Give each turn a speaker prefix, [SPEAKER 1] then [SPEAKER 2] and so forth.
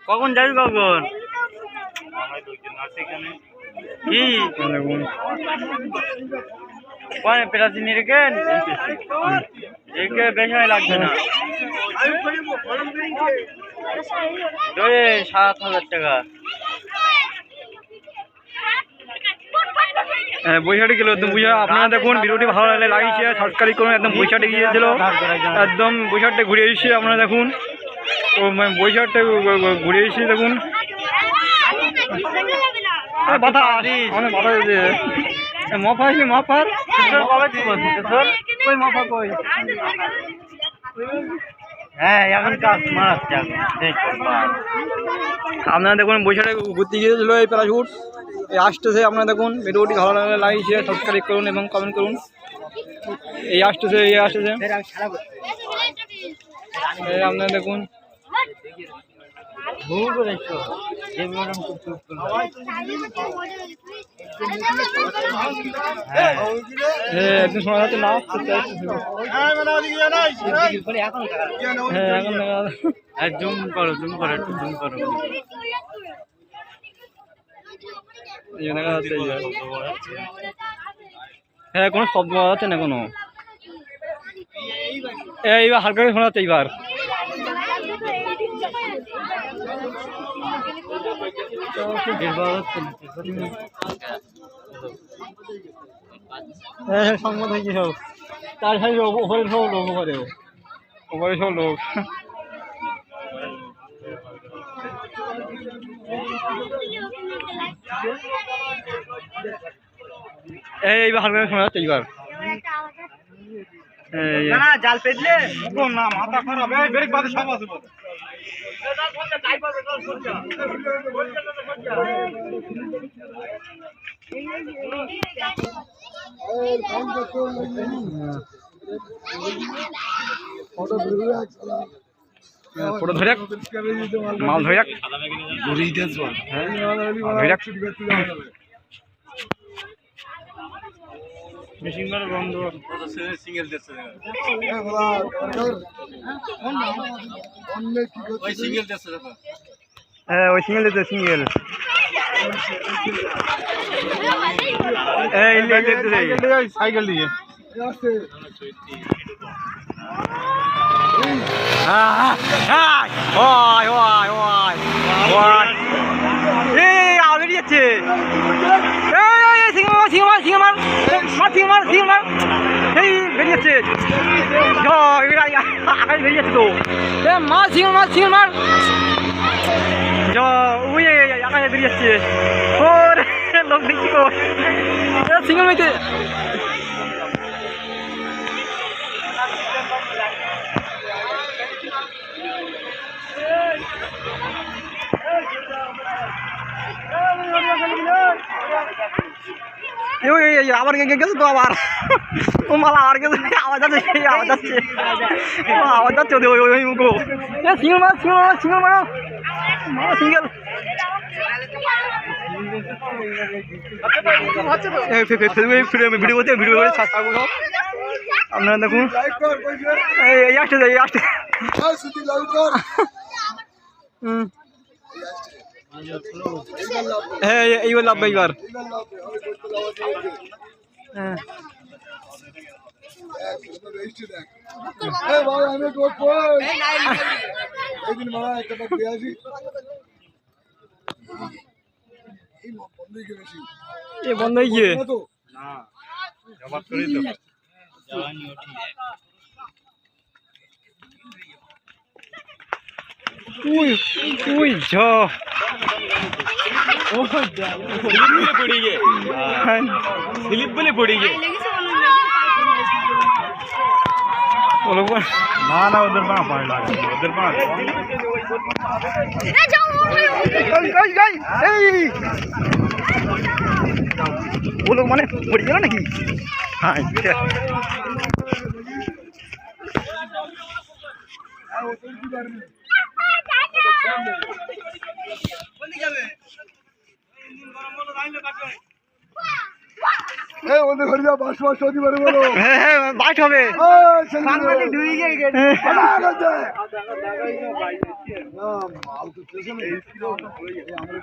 [SPEAKER 1] কখন যাবি কখন? কি প্রাচীন রেখেন একে বেশি লাগবে না, 7,000 টাকা। বৈশাখে গেল একদম বুঝা। আপনারা দেখুন ভিডিওটি ভালো লাগলে লাইক শেয়ার সাবস্ক্রাইব করুন। একদম বৈশাখে গিয়েছিল, একদম বৈশাখটা ঘুরে এসেছি। আপনারা দেখুন তো বৈশাখটা ঘুরে এসেছি দেখুন। হ্যাঁ এখন কাজ মারাচ্ছে। আপনারা দেখুন বৈশাখে ঘুরতে গিয়েছিল এই প্যারাশুট এই আসতেছে। আপনারা দেখুন ভিডিওটি ভালো লাগলে লাইক শেয়ার সাবস্ক্রাইব করুন এবং কমেন্ট করুন। এই আসতেছে আপনারা দেখুন। একদিন শোনা যাচ্ছে না, জুম করো একটু জুম করো। দেখা যাচ্ছে হ্যাঁ কোনো শব্দ পাওয়া যাচ্ছে না কোনো। এইবার হালকা শোনা যাচ্ছে এইবার। সংবাদ হয়েছে সব, তার সাথে ওপরে সব লোক, ওপরে সব লোক। এইবার হালকা শোনা যাচ্ছে এইবার। জাল পেটলে না মাথা খারাপ, ব্রেক বাদে সব আছে। ফটো ধরে মাল ধরে মেশিন বন্ধ সিঙ্গেল দিচ্ছে। হ্যাঁ ওই সিঙ্গেল দিচ্ছে সিঙ্গেল। সাইকেল দিয়ে বেরিয়েছে। সেই বেরিয়েছে আকাশ বেরিয়েছে তো মাছ ঝিঙে মাছ ঝিঙে মার ওই আকাশে বেরিয়েছে। লোক দেখছি তো সিঙ্গল মেয়েতে আবার গেছে তো আবার ও মালা আবার গেছে আওয়াজ যাচ্ছে আওয়াজ যাচ্ছে ওই মুখো সিঙ্গল মাছ সিঙ্গল মারো সিঙ্গেল। ভিডিও করতে আপনারা দেখুন এই আসতে হ্যাঁ এইবার লাভ এইবার। হ্যাঁ বন্ধ হয়ে গিয়ে স্লিপ বলে পড়ে গে না না ওদের পা পায় লাগে ওদের পা ও লোক মানে পড়ে গেল নাকি। হ্যাঁ
[SPEAKER 2] এই ওদের ঘরে যা বাস বাস হতে পারে বলো।
[SPEAKER 1] হ্যাঁ হ্যাঁ বাইট হবে।
[SPEAKER 2] সাংবাদিক ঢুকে গিয়ে মাল তো পেছনে আমরা